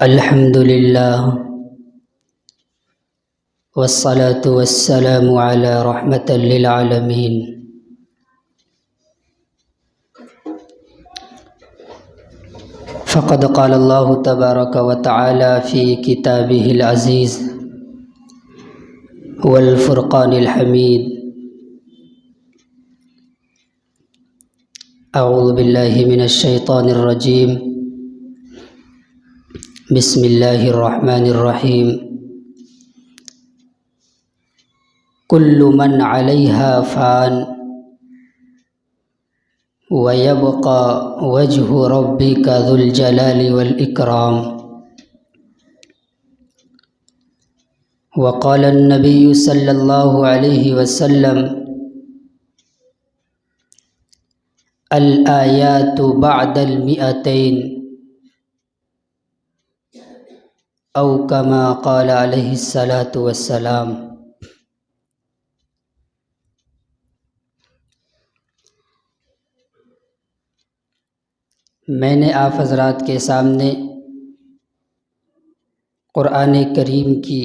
الحمد لله والصلاة والسلام على رحمة للعالمين فقد قال الله تبارك وتعالى في كتابه العزيز والفرقان الحميد أعوذ بالله من الشيطان الرجيم بسم الله الرحمن الرحيم كل من عليها فان ويبقى وجه ربك ذو الجلال والإكرام وقال النبي صلى الله عليه وسلم الآيات بعد المئتين او کما قال علیہ الصلاۃ والسلام۔ میں نے آپ حضرات کے سامنے قرآن کریم کی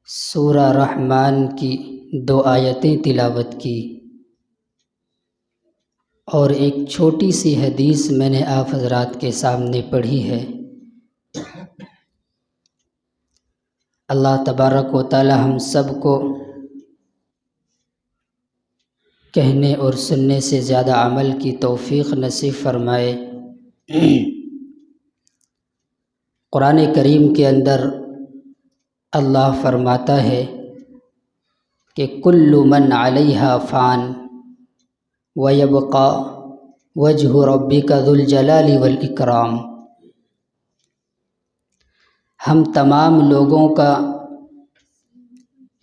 سورہ رحمان کی 2 آیتیں تلاوت کی اور ایک چھوٹی سی حدیث میں نے آپ حضرات کے سامنے پڑھی ہے۔ اللہ تبارک و تعالی ہم سب کو کہنے اور سننے سے زیادہ عمل کی توفیق نصیب فرمائے۔ قرآن کریم کے اندر اللہ فرماتا ہے کہ کل من علیہا فان ویبقى وجہ ربک ذو الجلال والاکرام۔ ہم تمام لوگوں کا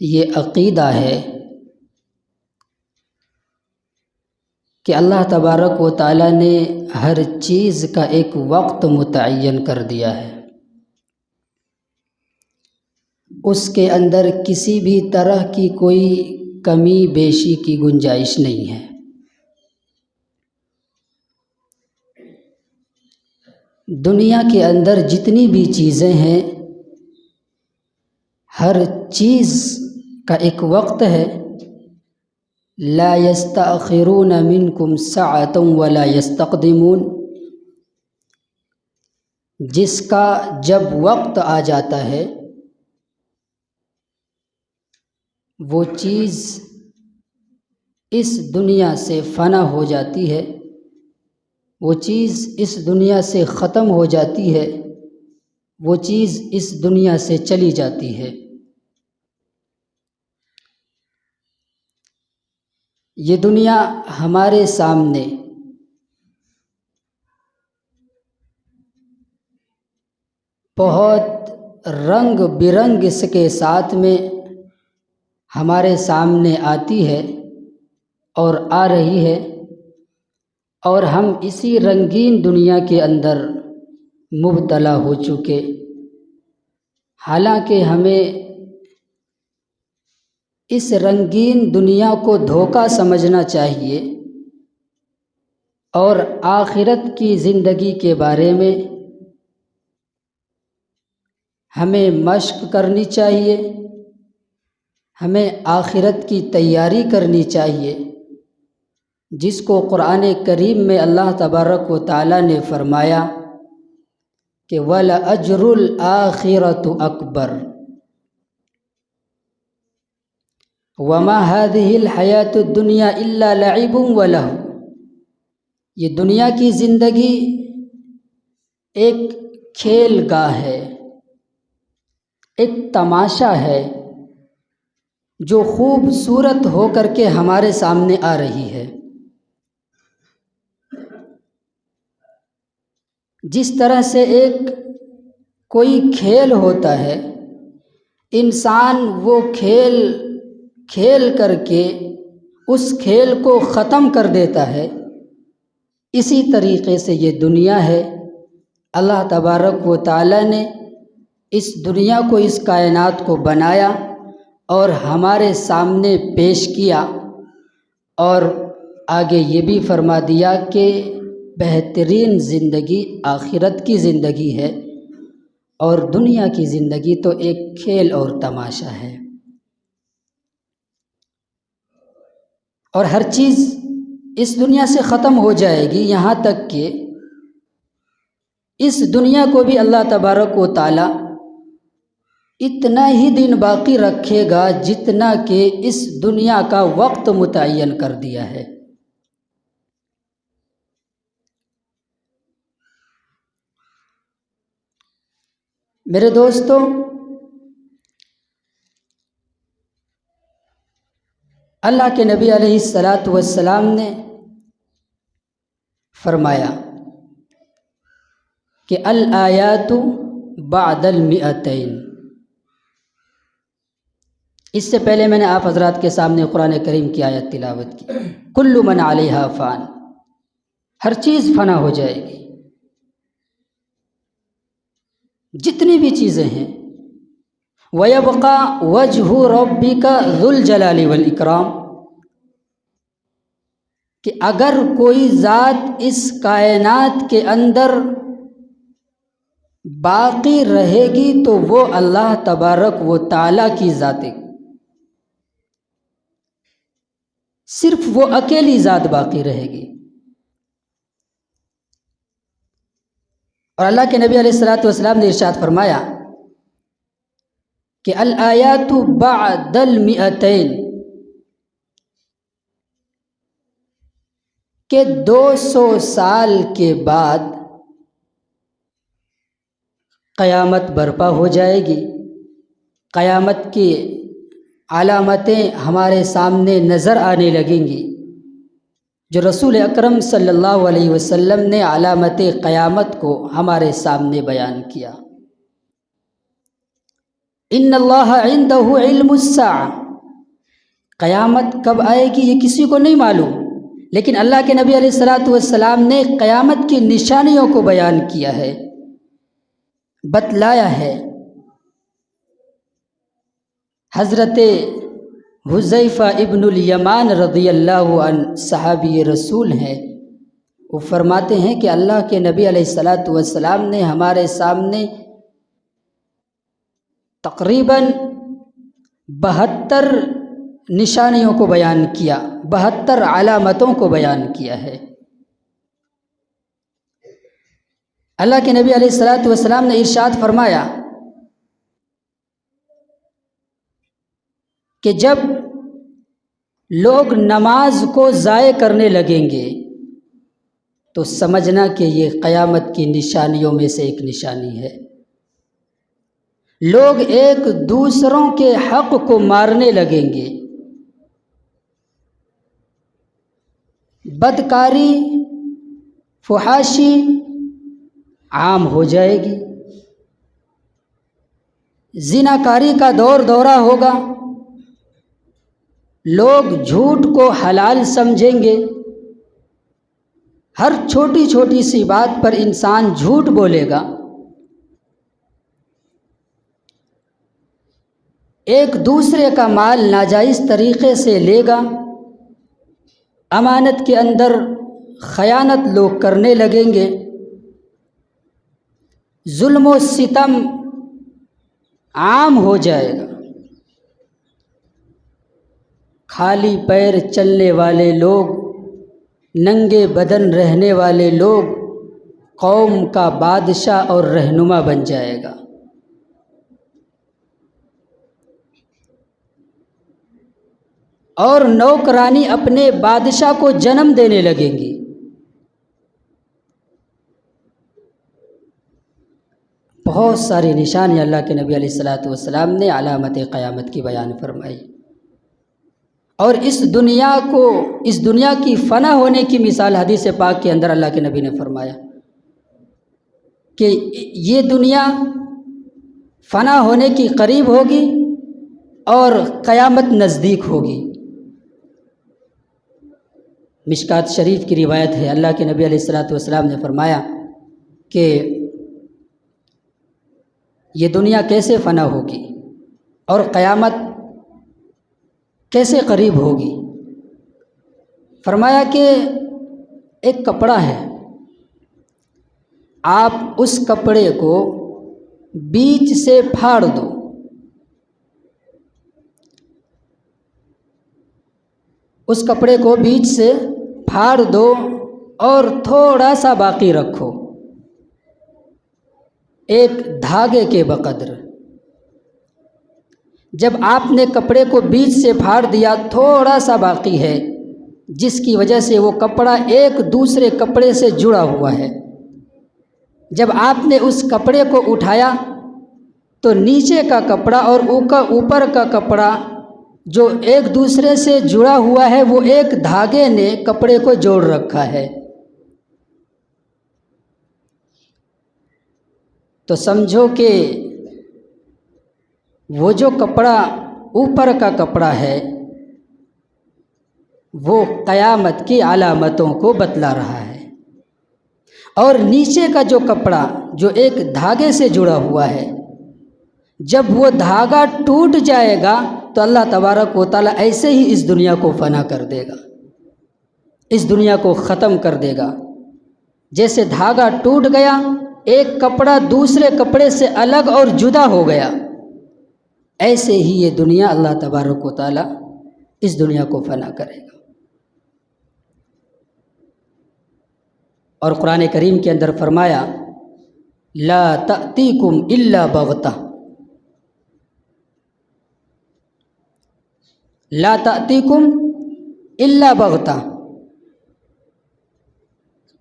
یہ عقیدہ ہے کہ اللہ تبارک و تعالی نے ہر چیز کا ایک وقت متعین کر دیا ہے، اس کے اندر کسی بھی طرح کی کوئی کمی بیشی کی گنجائش نہیں ہے۔ دنیا کے اندر جتنی بھی چیزیں ہیں ہر چیز کا ایک وقت ہے، لا یستأخرون منکم ساعۃ ولا یستقدمون، جس کا جب وقت آ جاتا ہے وہ چیز اس دنیا سے فنا ہو جاتی ہے، وہ چیز اس دنیا سے ختم ہو جاتی ہے، وہ چیز اس دنیا سے چلی جاتی ہے۔ یہ دنیا ہمارے سامنے بہت رنگ برنگ اس کے ساتھ میں ہمارے سامنے آتی ہے اور آ رہی ہے، اور ہم اسی رنگین دنیا کے اندر مبتلا ہو چکے۔ حالانکہ ہمیں اس رنگین دنیا کو دھوکہ سمجھنا چاہیے اور آخرت کی زندگی کے بارے میں ہمیں مشق کرنی چاہیے، ہمیں آخرت کی تیاری کرنی چاہیے، جس کو قرآن کریم میں اللہ تبارک و تعالی نے فرمایا کہ وَلَأَجْرُ الْآخِرَةُ أَكْبَرُ وَمَا هَذِهِ الْحَيَاةُ الدُّنْيَا إِلَّا لَعِبٌ وَلَهْوٌ۔ یہ دنیا کی زندگی ایک کھیل گاہ ہے، ایک تماشا ہے جو خوبصورت ہو کر کے ہمارے سامنے آ رہی ہے۔ جس طرح سے ایک کوئی کھیل ہوتا ہے انسان وہ کھیل کھیل کر کے اس کھیل کو ختم کر دیتا ہے، اسی طریقے سے یہ دنیا ہے۔ اللہ تبارک و تعالی نے اس دنیا کو، اس کائنات کو بنایا اور ہمارے سامنے پیش کیا، اور آگے یہ بھی فرما دیا کہ بہترین زندگی آخرت کی زندگی ہے، اور دنیا کی زندگی تو ایک کھیل اور تماشا ہے۔ اور ہر چیز اس دنیا سے ختم ہو جائے گی، یہاں تک کہ اس دنیا کو بھی اللہ تبارک و تعالی اتنا ہی دن باقی رکھے گا جتنا کہ اس دنیا کا وقت متعین کر دیا ہے۔ میرے دوستو، اللہ کے نبی علیہ السلام نے فرمایا کہ الآیات بعد المئتین۔ اس سے پہلے میں نے آپ حضرات کے سامنے قرآن کریم کی آیت تلاوت کی، کل من علیہا فان، ہر چیز فنا ہو جائے گی، جتنی بھی چیزیں ہیں۔ وَيَبْقَى وَجْهُ رَبِّكَ ذُو الْجَلَالِ وَالْإِكْرَامِ، کہ اگر کوئی ذات اس کائنات کے اندر باقی رہے گی تو وہ اللہ تبارک و تعالیٰ کی ذات ہے، صرف وہ اکیلی ذات باقی رہے گی۔ اور اللہ کے نبی علیہ السلام نے ارشاد فرمایا کہ الآیات بعد المئتین، کہ 200 سال کے بعد قیامت برپا ہو جائے گی، قیامت کی علامتیں ہمارے سامنے نظر آنے لگیں گی، جو رسول اکرم صلی اللہ علیہ وسلم نے علامت قیامت کو ہمارے سامنے بیان کیا۔ ان اللہ عندہ علم الساعہ، قیامت کب آئے گی یہ کسی کو نہیں معلوم، لیکن اللہ کے نبی علیہ السلام نے قیامت کی نشانیوں کو بیان کیا ہے، بتلایا ہے۔ حضرت حذیفہ ابن الیمان رضی اللہ عنہ صحابی رسول ہیں، وہ فرماتے ہیں کہ اللہ کے نبی علیہ السلام نے ہمارے سامنے تقریباً 72 نشانیوں کو بیان کیا، 72 علامتوں کو بیان کیا ہے۔ اللہ کے نبی علیہ السلام نے ارشاد فرمایا کہ جب لوگ نماز کو ضائع کرنے لگیں گے تو سمجھنا کہ یہ قیامت کی نشانیوں میں سے ایک نشانی ہے۔ لوگ ایک دوسروں کے حق کو مارنے لگیں گے، بدکاری، فحاشی عام ہو جائے گی، زناکاری کا دور دورہ ہوگا، لوگ جھوٹ کو حلال سمجھیں گے، ہر چھوٹی چھوٹی سی بات پر انسان جھوٹ بولے گا، ایک دوسرے کا مال ناجائز طریقے سے لے گا، امانت کے اندر خیانت لوگ کرنے لگیں گے، ظلم و ستم عام ہو جائے گا، خالی پیر چلنے والے لوگ، ننگے بدن رہنے والے لوگ قوم کا بادشاہ اور رہنما بن جائے گا۔ اور نوکرانی اپنے بادشاہ کو جنم دینے لگیں گی۔ بہت ساری نشانیاں اللہ کے نبی علیہ السلام نے علامت قیامت کی بیان فرمائی، اور اس دنیا کی فنا ہونے کی مثال حدیث پاک کے اندر اللہ کے نبی نے فرمایا کہ یہ دنیا فنا ہونے کی قریب ہوگی اور قیامت نزدیک ہوگی۔ مشکات شریف کی روایت ہے، اللہ کے نبی علیہ الصلوۃ والسلام نے فرمایا کہ یہ دنیا کیسے فنا ہوگی اور قیامت کیسے قریب ہوگی۔ فرمایا کہ ایک کپڑا ہے، آپ اس کپڑے کو بیچ سے پھاڑ دو، اس کپڑے کو بیچ سے پھاڑ دو اور تھوڑا سا باقی رکھو، ایک دھاگے کے بقدر۔ جب آپ نے کپڑے کو بیچ سے پھاڑ دیا، تھوڑا سا باقی ہے، جس کی وجہ سے وہ کپڑا ایک دوسرے کپڑے سے جڑا ہوا ہے۔ جب آپ نے اس کپڑے کو اٹھایا تو نیچے کا کپڑا اور اوپر کا کپڑا جو ایک دوسرے سے جڑا ہوا ہے، وہ ایک دھاگے نے کپڑے کو جوڑ رکھا ہے۔ تو سمجھو کہ وہ جو کپڑا اوپر کا کپڑا ہے وہ قیامت کی علامتوں کو بتلا رہا ہے، اور نیچے کا جو کپڑا جو ایک دھاگے سے جڑا ہوا ہے، جب وہ دھاگا ٹوٹ جائے گا تو اللہ تبارک و تعالیٰ ایسے ہی اس دنیا کو فنا کر دے گا، اس دنیا کو ختم کر دے گا۔ جیسے دھاگا ٹوٹ گیا، ایک کپڑا دوسرے کپڑے سے الگ اور جدا ہو گیا، ایسے ہی یہ دنیا اللہ تبارک و تعالیٰ اس دنیا کو فنا کرے گا۔ اور قرآن کریم کے اندر فرمایا لا تأتیکم الا بغتہ، لا تأتیکم الا بغتہ،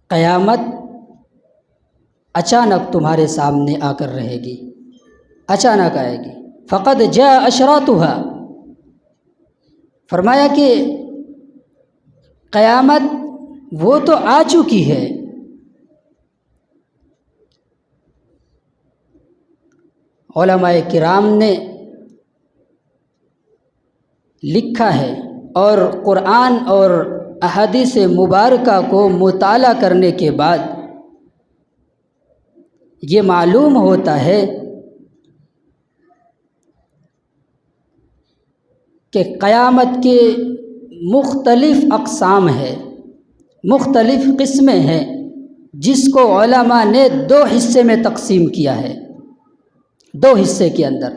قیامت اچانک تمہارے سامنے آ کر رہے گی، اچانک آئے گی۔ فقد جاء اشراطها، فرمایا کہ قیامت وہ تو آ چکی ہے، علماء کرام نے لکھا ہے اور قرآن اور احادیث مبارکہ کو مطالعہ کرنے کے بعد یہ معلوم ہوتا ہے کہ قیامت کے مختلف اقسام ہیں، مختلف قسمیں ہیں، جس کو علماء نے دو حصے میں تقسیم کیا ہے۔ دو حصے کے اندر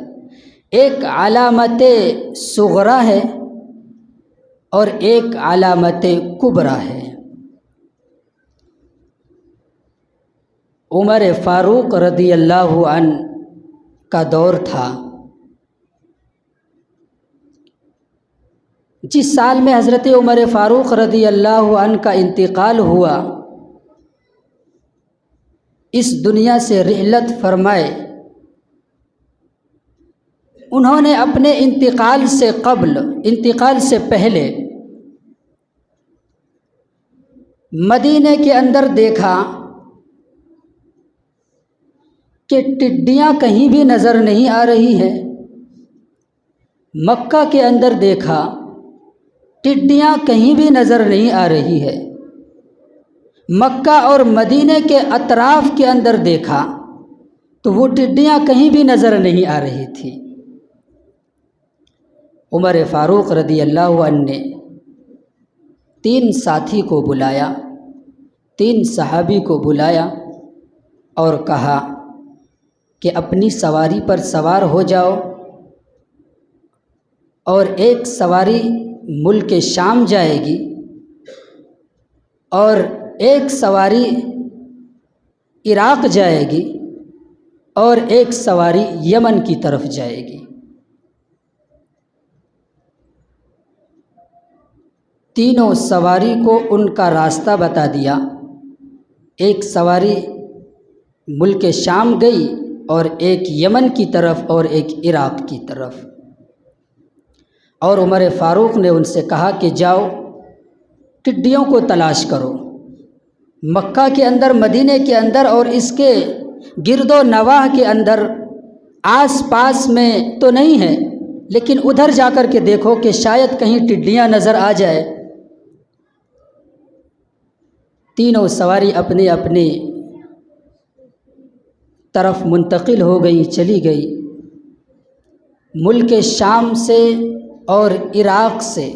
ایک علامت صغریٰ ہے اور ایک علامت کبریٰ ہے۔ عمر فاروق رضی اللہ عنہ کا دور تھا، جس سال میں حضرت عمر فاروق رضی اللہ عنہ کا انتقال ہوا، اس دنیا سے رحلت فرمائے، انہوں نے اپنے انتقال سے قبل، انتقال سے پہلے مدینے کے اندر دیکھا کہ ٹڈیاں کہیں بھی نظر نہیں آ رہی ہے۔ مکہ کے اندر دیکھا ٹڈیاں کہیں بھی نظر نہیں آ رہی ہے۔ مکہ اور مدینے کے اطراف کے اندر دیکھا تو وہ ٹڈیاں کہیں بھی نظر نہیں آ رہی تھی۔ عمر فاروق رضی اللہ عنہ نے 3 ساتھی کو بلایا، 3 صحابی کو بلایا اور کہا کہ اپنی سواری پر سوار ہو جاؤ، اور ایک سواری ملک شام جائے گی اور ایک سواری عراق جائے گی اور ایک سواری یمن کی طرف جائے گی۔ تینوں سواری کو ان کا راستہ بتا دیا۔ ایک سواری ملک شام گئی اور ایک یمن کی طرف اور ایک عراق کی طرف، اور عمر فاروق نے ان سے کہا کہ جاؤ ٹڈیوں کو تلاش کرو، مکہ کے اندر، مدینے کے اندر اور اس کے گرد و نواح کے اندر آس پاس میں تو نہیں ہے، لیکن ادھر جا کر کے دیکھو کہ شاید کہیں ٹڈیاں نظر آ جائے۔ تینوں سواری اپنی اپنی طرف منتقل ہو گئی، چلی گئی۔ ملک شام سے اور عراق سے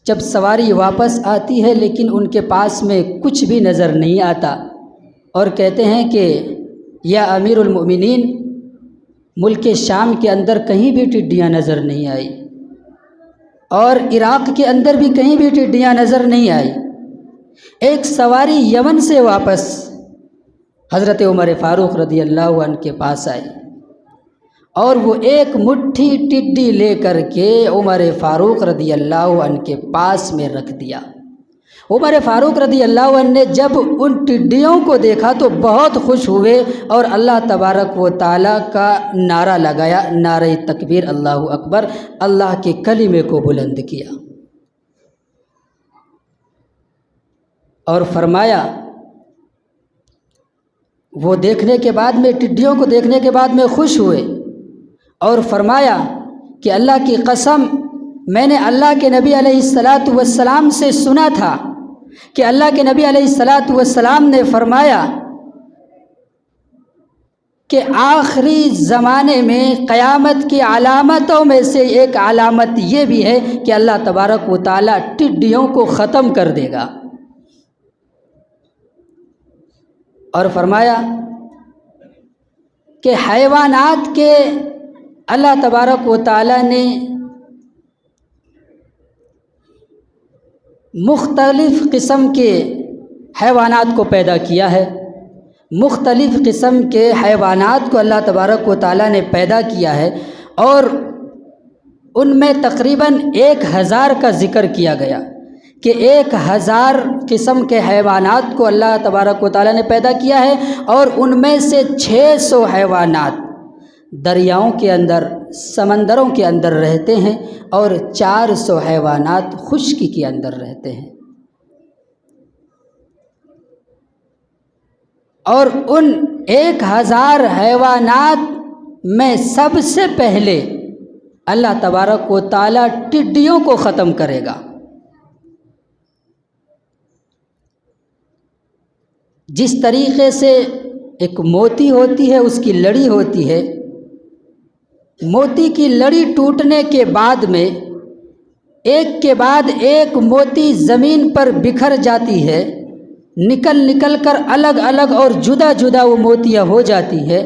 جب سواری واپس آتی ہے لیکن ان کے پاس میں کچھ بھی نظر نہیں آتا، اور کہتے ہیں کہ یا امیر المؤمنین، ملک شام کے اندر کہیں بھی ٹڈیاں نظر نہیں آئی، اور عراق کے اندر بھی کہیں بھی ٹڈیاں نظر نہیں آئی۔ ایک سواری یمن سے واپس حضرت عمر فاروق رضی اللہ عنہ کے پاس آئی، اور وہ ایک مٹھی ٹڈی لے کر کے عمر فاروق رضی اللہ عنہ کے پاس میں رکھ دیا۔ عمر فاروق رضی اللہ عنہ نے جب ان ٹڈیوں کو دیکھا تو بہت خوش ہوئے، اور اللہ تبارک و تعالیٰ کا نعرہ لگایا، نعرہ تکبیر، اللہ اکبر، اللہ کے کلمے کو بلند کیا، اور فرمایا، وہ دیکھنے کے بعد میں، ٹڈیوں کو دیکھنے کے بعد میں خوش ہوئے، اور فرمایا کہ اللہ کی قسم، میں نے اللہ کے نبی علیہ الصلاۃ والسلام سے سنا تھا کہ اللہ کے نبی علیہ الصلاۃ والسلام نے فرمایا کہ آخری زمانے میں قیامت کی علامتوں میں سے ایک علامت یہ بھی ہے کہ اللہ تبارک و تعالیٰ ٹڈیوں کو ختم کر دے گا، اور فرمایا کہ حیوانات کے اللہ تبارک و تعالیٰ نے مختلف قسم کے حیوانات کو پیدا کیا ہے، مختلف قسم کے حیوانات کو اللہ تبارک و تعالیٰ نے پیدا کیا ہے، اور ان میں تقریباً 1000 کا ذکر کیا گیا کہ 1000 قسم کے حیوانات کو اللہ تبارک و تعالیٰ نے پیدا کیا ہے، اور ان میں سے 600 حیوانات دریاؤں کے اندر، سمندروں کے اندر رہتے ہیں، اور 400 حیوانات خشکی کے اندر رہتے ہیں۔ اور ان 1000 حیوانات میں سب سے پہلے اللہ تبارک و تعالیٰ ٹڈیوں کو ختم کرے گا۔ جس طریقے سے ایک موتی ہوتی ہے، اس کی لڑی ہوتی ہے، موتی کی لڑی ٹوٹنے کے بعد میں ایک کے بعد ایک موتی زمین پر بکھر جاتی ہے، نکل کر الگ الگ اور جدا جدا وہ موتیاں ہو جاتی ہے،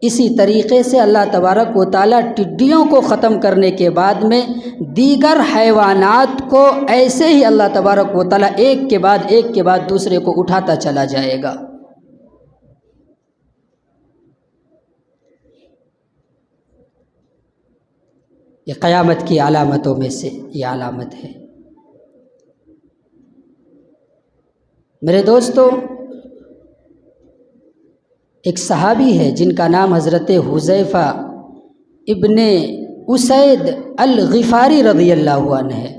اسی طریقے سے اللہ تبارک و تعالیٰ ٹڈیوں کو ختم کرنے کے بعد میں دیگر حیوانات کو ایسے ہی اللہ تبارک و تعالیٰ ایک کے بعد دوسرے کو اٹھاتا چلا جائے گا۔ یہ قیامت کی علامتوں میں سے یہ علامت ہے۔ میرے دوستو، ایک صحابی ہے جن کا نام حضرت حذیفہ ابن اسید الغفاری رضی اللہ عنہ ہے۔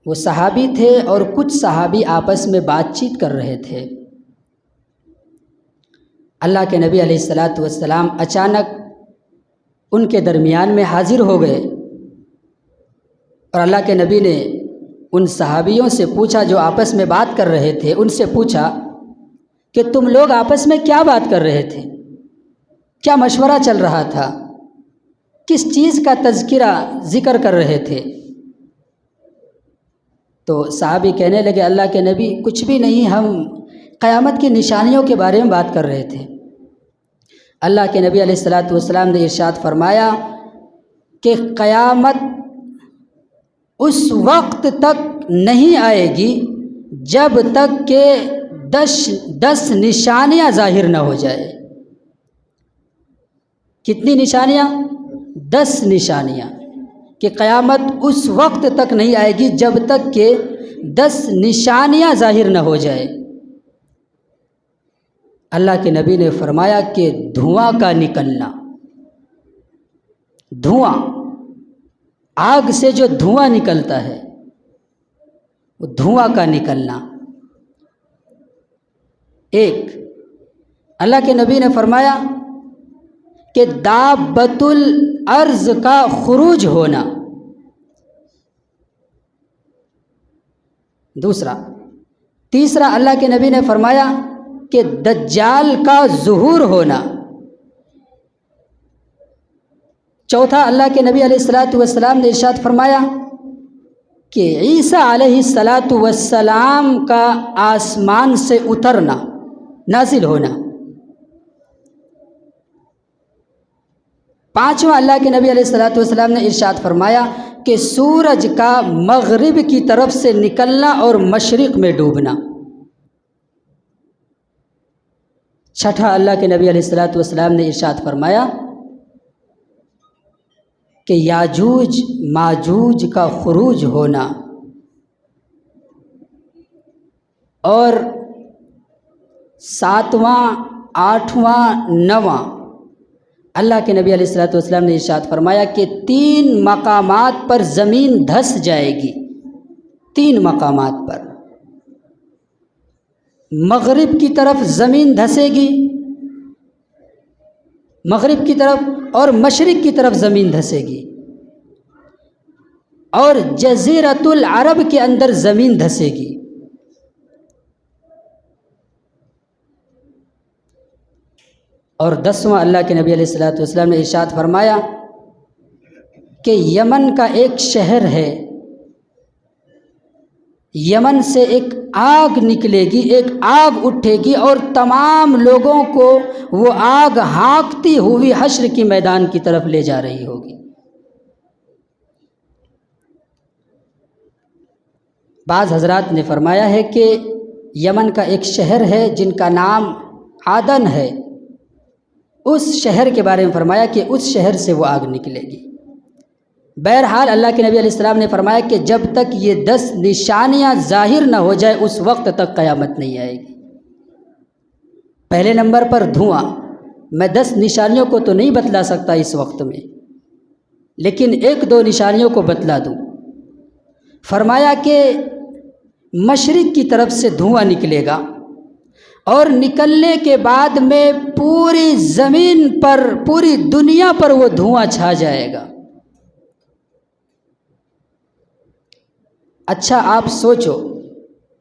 وہ صحابی تھے، اور کچھ صحابی آپس میں بات چیت کر رہے تھے۔ اللہ کے نبی علیہ الصلاۃ والسلام اچانک ان کے درمیان میں حاضر ہو گئے، اور اللہ کے نبی نے ان صحابیوں سے پوچھا جو آپس میں بات کر رہے تھے، ان سے پوچھا کہ تم لوگ آپس میں کیا بات کر رہے تھے، کیا مشورہ چل رہا تھا، کس چیز کا ذکر کر رہے تھے؟ تو صحابی کہنے لگے، اللہ کے نبی کچھ بھی نہیں، ہم قیامت کی نشانیوں کے بارے میں بات کر رہے تھے۔ اللہ کے نبی علیہ الصلاۃ والسلام نے ارشاد فرمایا کہ قیامت اس وقت تک نہیں آئے گی جب تک کہ 10 نشانیاں ظاہر نہ ہو جائے۔ کتنی نشانیاں؟ 10 نشانیاں، کہ قیامت اس وقت تک نہیں آئے گی جب تک کہ 10 نشانیاں ظاہر نہ ہو جائے۔ اللہ کے نبی نے فرمایا کہ دھواں کا نکلنا، دھواں، آگ سے جو دھواں نکلتا ہے وہ دھواں کا نکلنا، ایک، اللہ کے نبی نے فرمایا کہ دابۃ الارض کا خروج ہونا، دوسرا، تیسرا اللہ کے نبی نے فرمایا کہ دجال کا ظہور ہونا، چوتھا اللہ کے نبی علیہ الصلاۃ والسلام نے ارشاد فرمایا کہ عیسیٰ علیہ الصلاۃ والسلام کا آسمان سے اترنا، نازل ہونا، پانچواں اللہ کے نبی علیہ الصلاۃ والسلام نے ارشاد فرمایا کہ سورج کا مغرب کی طرف سے نکلنا اور مشرق میں ڈوبنا، چھٹا اللہ کے نبی علیہ الصلاۃ والسلام نے ارشاد فرمایا کہ یاجوج ماجوج کا خروج ہونا، اور ساتواں، آٹھواں، نواں اللہ کے نبی علیہ الصلاۃ والسلام نے ارشاد فرمایا کہ 3 مقامات پر زمین دھس جائے گی، 3 مقامات پر، مغرب کی طرف زمین دھسے گی، مغرب کی طرف، اور مشرق کی طرف زمین دھسے گی، اور جزیرۃ العرب کے اندر زمین دھسے گی۔ اور 10واں اللہ کے نبی علیہ الصلاۃ والسلام نے ارشاد فرمایا کہ یمن کا ایک شہر ہے، یمن سے ایک آگ نکلے گی، ایک آگ اٹھے گی، اور تمام لوگوں کو وہ آگ ہانکتی ہوئی حشر کی میدان کی طرف لے جا رہی ہوگی۔ بعض حضرات نے فرمایا ہے کہ یمن کا ایک شہر ہے جن کا نام عدن ہے، اس شہر کے بارے میں فرمایا کہ اس شہر سے وہ آگ نکلے گی۔ بہرحال اللہ کے نبی علیہ السلام نے فرمایا کہ جب تک یہ 10 نشانیاں ظاہر نہ ہو جائے اس وقت تک قیامت نہیں آئے گی۔ پہلے نمبر پر دھواں، میں 10 نشانیوں کو تو نہیں بتلا سکتا اس وقت میں، لیکن 1-2 نشانیوں کو بتلا دوں۔ فرمایا کہ مشرق کی طرف سے دھواں نکلے گا، اور نکلنے کے بعد میں پوری زمین پر، پوری دنیا پر وہ دھواں چھا جائے گا۔ اچھا آپ سوچو،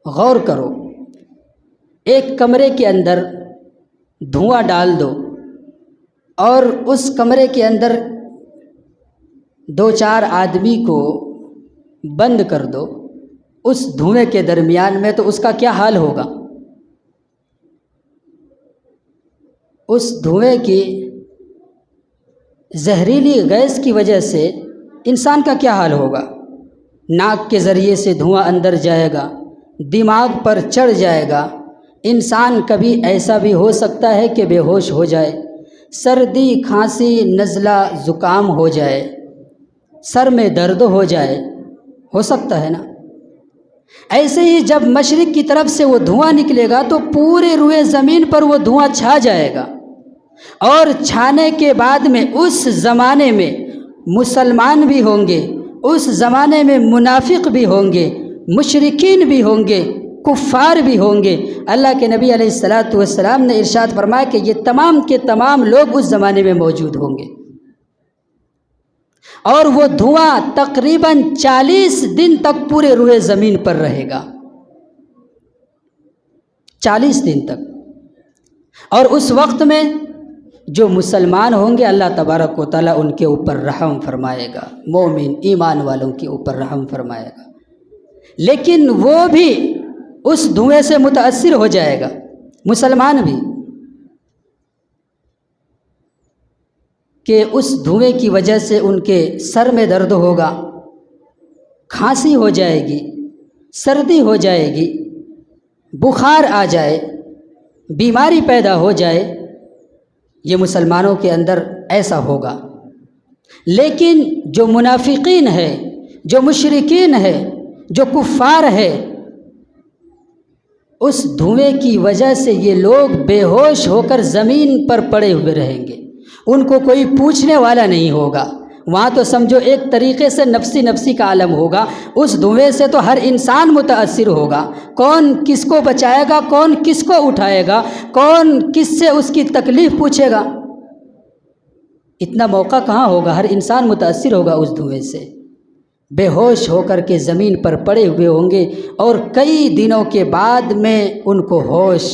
غور کرو، ایک کمرے کے اندر دھواں ڈال دو اور اس کمرے کے اندر 2-4 آدمی کو بند کر دو اس دھوئیں کے درمیان میں، تو اس کا کیا حال ہوگا؟ اس دھوئیں کی زہریلی گیس کی وجہ سے انسان کا کیا حال ہوگا؟ ناک کے ذریعے سے دھواں اندر جائے گا، دماغ پر چڑھ جائے گا، انسان کبھی ایسا بھی ہو سکتا ہے کہ بے ہوش ہو جائے، سردی، کھانسی، نزلہ، زکام ہو جائے، سر میں درد ہو جائے، ہو سکتا ہے نا؟ ایسے ہی جب مشرق کی طرف سے وہ دھواں نکلے گا تو پورے روئے زمین پر وہ دھواں چھا جائے گا، اور چھانے کے بعد میں اس زمانے میں مسلمان بھی ہوں گے، اس زمانے میں منافق بھی ہوں گے، مشرکین بھی ہوں گے، کفار بھی ہوں گے۔ اللہ کے نبی علیہ الصلاۃ والسلام نے ارشاد فرمایا کہ یہ تمام کے تمام لوگ اس زمانے میں موجود ہوں گے، اور وہ دھواں تقریباً 40 دن تک پورے روئے زمین پر رہے گا، 40 دن تک۔ اور اس وقت میں جو مسلمان ہوں گے اللہ تبارک و تعالیٰ ان کے اوپر رحم فرمائے گا، مومن ایمان والوں کے اوپر رحم فرمائے گا، لیکن وہ بھی اس دھوئیں سے متاثر ہو جائے گا، مسلمان بھی، کہ اس دھوئیں کی وجہ سے ان کے سر میں درد ہوگا، کھانسی ہو جائے گی، سردی ہو جائے گی، بخار آ جائے، بیماری پیدا ہو جائے، یہ مسلمانوں کے اندر ایسا ہوگا۔ لیکن جو منافقین ہے، جو مشرکین ہے، جو کفار ہے، اس دھوئیں کی وجہ سے یہ لوگ بے ہوش ہو کر زمین پر پڑے ہوئے رہیں گے، ان کو کوئی پوچھنے والا نہیں ہوگا، وہاں تو سمجھو ایک طریقے سے نفسی نفسی کا عالم ہوگا، اس دھوئیں سے تو ہر انسان متاثر ہوگا، کون کس کو بچائے گا، کون کس کو اٹھائے گا، کون کس سے اس کی تکلیف پوچھے گا، اتنا موقع کہاں ہوگا، ہر انسان متاثر ہوگا اس دھوئیں سے، بے ہوش ہو کر کے زمین پر پڑے ہوئے ہوں گے، اور کئی دنوں کے بعد میں ان کو ہوش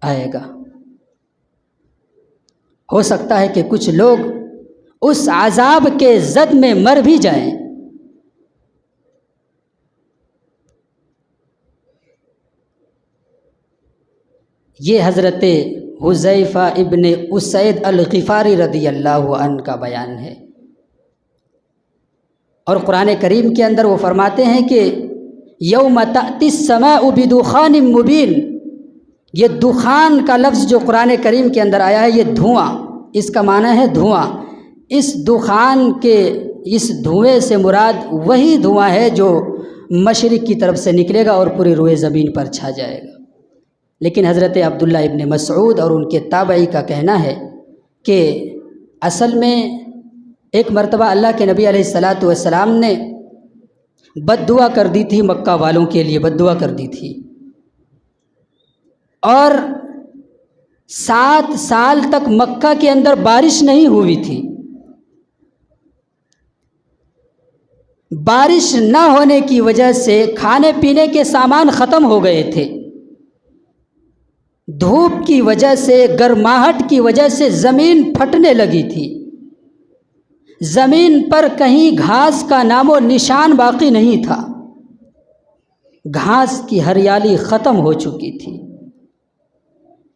آئے گا۔ ہو سکتا ہے کہ کچھ لوگ اس عذاب کے زد میں مر بھی جائیں۔ یہ حضرت حذیفہ ابن اسید الغفاری رضی اللہ عنہ کا بیان ہے، اور قرآن کریم کے اندر وہ فرماتے ہیں کہ یوم تأتی السماء بدخان مبین، یہ دخان کا لفظ جو قرآن کریم کے اندر آیا ہے یہ دھواں، اس کا معنی ہے دھواں، اس دخان کے اس دھوئیں سے مراد وہی دھواں ہے جو مشرق کی طرف سے نکلے گا اور پوری روئے زمین پر چھا جائے گا۔ لیکن حضرت عبداللہ ابن مسعود اور ان کے تابعی کا کہنا ہے کہ اصل میں ایک مرتبہ اللہ کے نبی علیہ الصلاۃ والسلام نے بد دعا کر دی تھی، مکہ والوں کے لیے بد دعا کر دی تھی، اور 7 سال تک مکہ کے اندر بارش نہیں ہوئی تھی۔ بارش نہ ہونے کی وجہ سے کھانے پینے کے سامان ختم ہو گئے تھے، دھوپ کی وجہ سے، گرماہٹ کی وجہ سے زمین پھٹنے لگی تھی، زمین پر کہیں گھاس کا نام و نشان باقی نہیں تھا، گھاس کی ہریالی ختم ہو چکی تھی،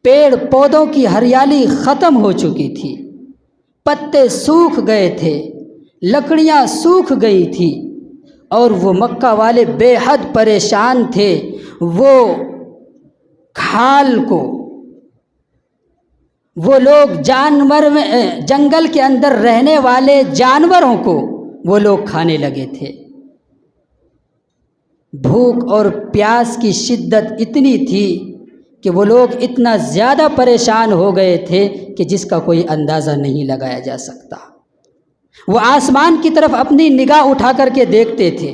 پیڑ پودوں کی ہریالی ختم ہو چکی تھی، پتے سوکھ گئے تھے، لکڑیاں سوکھ گئی تھی، اور وہ مکہ والے بے حد پریشان تھے، وہ کھال کو، وہ لوگ جانور میں جنگل کے اندر رہنے والے جانوروں کو وہ لوگ کھانے لگے تھے۔ بھوک اور پیاس کی شدت اتنی تھی کہ وہ لوگ اتنا زیادہ پریشان ہو گئے تھے کہ جس کا کوئی اندازہ نہیں لگایا جا سکتا۔ وہ آسمان کی طرف اپنی نگاہ اٹھا کر کے دیکھتے تھے،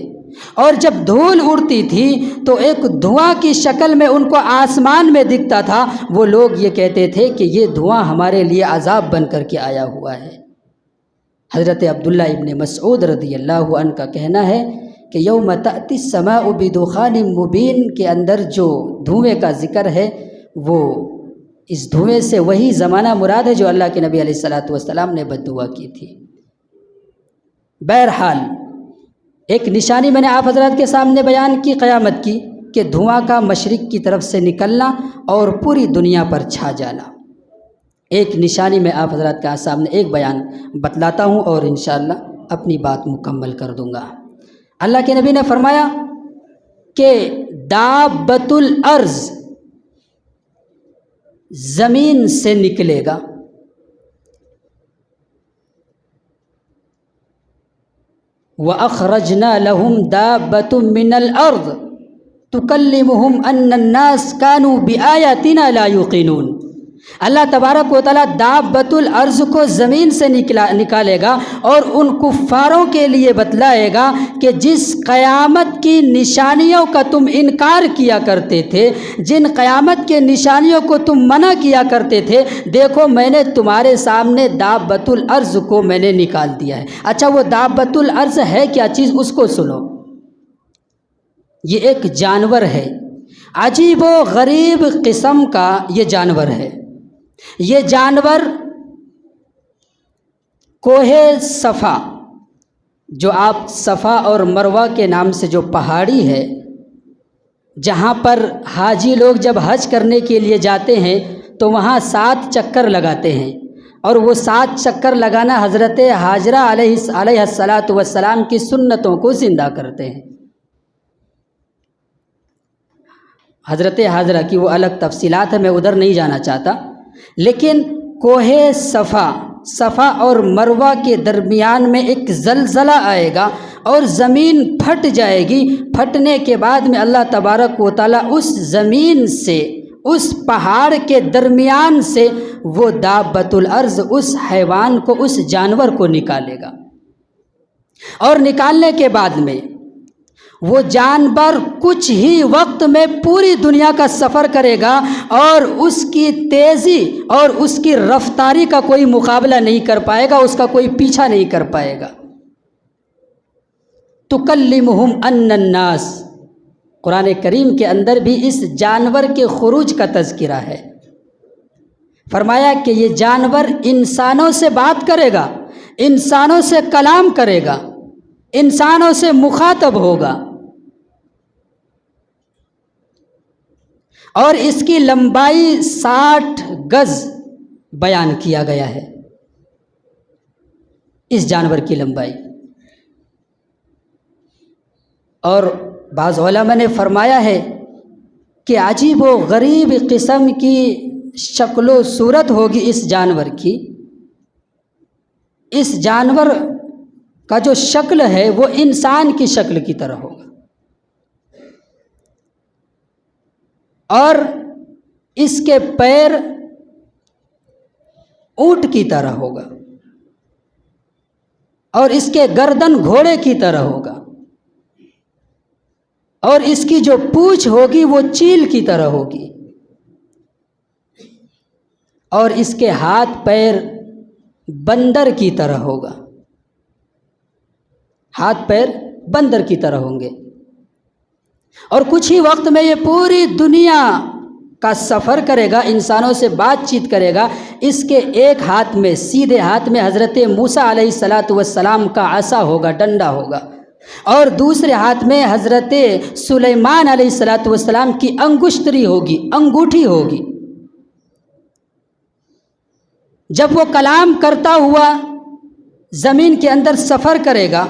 اور جب دھول اڑتی تھی تو ایک دھواں کی شکل میں ان کو آسمان میں دکھتا تھا، وہ لوگ یہ کہتے تھے کہ یہ دھواں ہمارے لیے عذاب بن کر کے آیا ہوا ہے۔ حضرت عبداللہ ابن مسعود رضی اللہ عنہ کا کہنا ہے کہ یوم تأتی السماء بدخان مبین کے اندر جو دھوئیں کا ذکر ہے، وہ اس دھوئیں سے وہی زمانہ مراد ہے جو اللہ کے نبی علیہ الصلاۃ والسلام نے بد دعا کی تھی۔ بہرحال ایک نشانی میں نے آپ حضرات کے سامنے بیان کی قیامت کی، کہ دھواں کا مشرق کی طرف سے نکلنا اور پوری دنیا پر چھا جانا۔ ایک نشانی میں آپ حضرات کے سامنے ایک بیان بتلاتا ہوں اور انشاءاللہ اپنی بات مکمل کر دوں گا۔ اللہ کے نبی نے فرمایا کہ دابۃ الارض زمین سے نکلے گا، وَأَخْرَجْنَا لَهُمْ دَابَّةٌ مِّنَ الْأَرْضِ تُكَلِّمُهُمْ أَنَّ النَّاسَ كَانُوا بِآيَاتِنَا لَا يُوقِنُونَ۔ اللہ تبارک و تعالیٰ دابۃ الارض کو زمین سے نکالے گا اور ان کفاروں کے لیے بتلائے گا کہ جس قیامت کی نشانیوں کا تم انکار کیا کرتے تھے، جن قیامت کے نشانیوں کو تم منع کیا کرتے تھے، دیکھو میں نے تمہارے سامنے دابۃ الارض کو میں نے نکال دیا ہے۔ اچھا وہ دابۃ الارض ہے کیا چیز، اس کو سنو۔ یہ ایک جانور ہے، عجیب و غریب قسم کا یہ جانور ہے۔ یہ جانور کوہ صفا، جو آپ صفا اور مروہ کے نام سے جو پہاڑی ہے، جہاں پر حاجی لوگ جب حج کرنے کے لیے جاتے ہیں تو وہاں 7 چکر لگاتے ہیں، اور وہ 7 چکر لگانا حضرت حاجرہ علیہ الصلاۃ والسلام کی سنتوں کو زندہ کرتے ہیں۔ حضرت حاجرہ کی وہ الگ تفصیلات ہے، میں ادھر نہیں جانا چاہتا، لیکن کوہ صفا اور مروہ کے درمیان میں ایک زلزلہ آئے گا اور زمین پھٹ جائے گی۔ پھٹنے کے بعد میں اللہ تبارک و تعالیٰ اس زمین سے، اس پہاڑ کے درمیان سے وہ دابۃ الارض، اس حیوان کو، اس جانور کو نکالے گا۔ اور نکالنے کے بعد میں وہ جانور کچھ ہی وقت میں پوری دنیا کا سفر کرے گا اور اس کی تیزی اور اس کی رفتاری کا کوئی مقابلہ نہیں کر پائے گا، اس کا کوئی پیچھا نہیں کر پائے گا۔ تکلمہم ان الناس، قرآن کریم کے اندر بھی اس جانور کے خروج کا تذکرہ ہے۔ فرمایا کہ یہ جانور انسانوں سے بات کرے گا، انسانوں سے کلام کرے گا، انسانوں سے مخاطب ہوگا، اور اس کی لمبائی 60 گز بیان کیا گیا ہے، اس جانور کی لمبائی۔ اور بعض علماء نے فرمایا ہے کہ عجیب و غریب قسم کی شکل و صورت ہوگی اس جانور کی۔ اس جانور کا جو شکل ہے وہ انسان کی شکل کی طرح ہوگا، اور اس کے پیر اونٹ کی طرح ہوگا، اور اس کے گردن گھوڑے کی طرح ہوگا، اور اس کی جو پونچھ ہوگی وہ چیل کی طرح ہوگی، اور اس کے ہاتھ پیر بندر کی طرح ہوگا، ہاتھ پیر بندر کی طرح ہوں گے۔ اور کچھ ہی وقت میں یہ پوری دنیا کا سفر کرے گا، انسانوں سے بات چیت کرے گا۔ اس کے ایک ہاتھ میں، سیدھے ہاتھ میں حضرت موسیٰ علیہ السلام کا عصا ہوگا، ڈنڈا ہوگا، اور دوسرے ہاتھ میں حضرت سلیمان علیہ السلام کی انگشتری ہوگی، انگوٹھی ہوگی۔ جب وہ کلام کرتا ہوا زمین کے اندر سفر کرے گا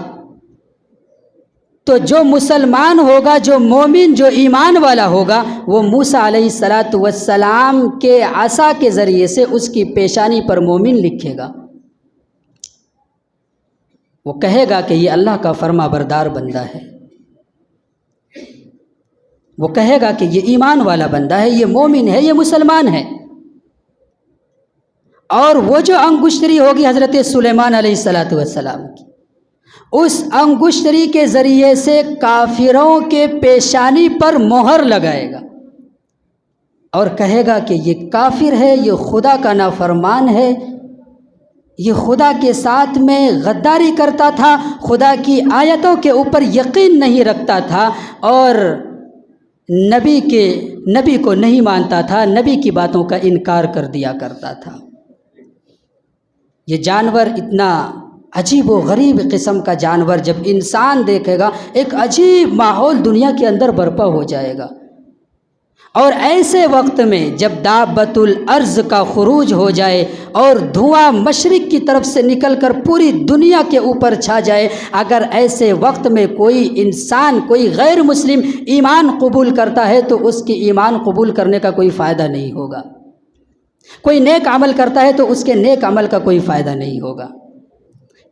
تو جو مسلمان ہوگا، جو مومن، جو ایمان والا ہوگا، وہ موسیٰ علیہ السلام کے عصا کے ذریعے سے اس کی پیشانی پر مومن لکھے گا۔ وہ کہے گا کہ یہ اللہ کا فرما بردار بندہ ہے، وہ کہے گا کہ یہ ایمان والا بندہ ہے، یہ مومن ہے، یہ مسلمان ہے۔ اور وہ جو انگشتری ہوگی حضرت سلیمان علیہ السلام کی، اس انگشتری کے ذریعے سے کافروں کے پیشانی پر مہر لگائے گا اور کہے گا کہ یہ کافر ہے، یہ خدا کا نافرمان ہے، یہ خدا کے ساتھ میں غداری کرتا تھا، خدا کی آیتوں کے اوپر یقین نہیں رکھتا تھا، اور نبی کو نہیں مانتا تھا، نبی کی باتوں کا انکار کر دیا کرتا تھا۔ یہ جانور اتنا عجیب و غریب قسم کا جانور جب انسان دیکھے گا، ایک عجیب ماحول دنیا کے اندر برپا ہو جائے گا۔ اور ایسے وقت میں جب دابۃ الارض کا خروج ہو جائے اور دھواں مشرق کی طرف سے نکل کر پوری دنیا کے اوپر چھا جائے، اگر ایسے وقت میں کوئی انسان، کوئی غیر مسلم ایمان قبول کرتا ہے تو اس کی ایمان قبول کرنے کا کوئی فائدہ نہیں ہوگا۔ کوئی نیک عمل کرتا ہے تو اس کے نیک عمل کا کوئی فائدہ نہیں ہوگا۔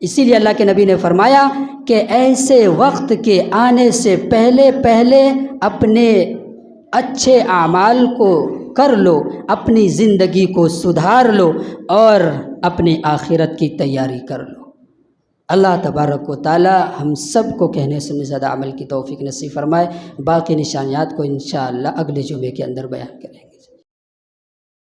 اسی لیے اللہ کے نبی نے فرمایا کہ ایسے وقت کے آنے سے پہلے پہلے اپنے اچھے اعمال کو کر لو، اپنی زندگی کو سدھار لو، اور اپنی آخرت کی تیاری کر لو۔ اللہ تبارک و تعالی ہم سب کو کہنے سننے زیادہ عمل کی توفیق نصیب فرمائے۔ باقی نشانیات کو انشاءاللہ اگلے جمعے کے اندر بیان کریں گے۔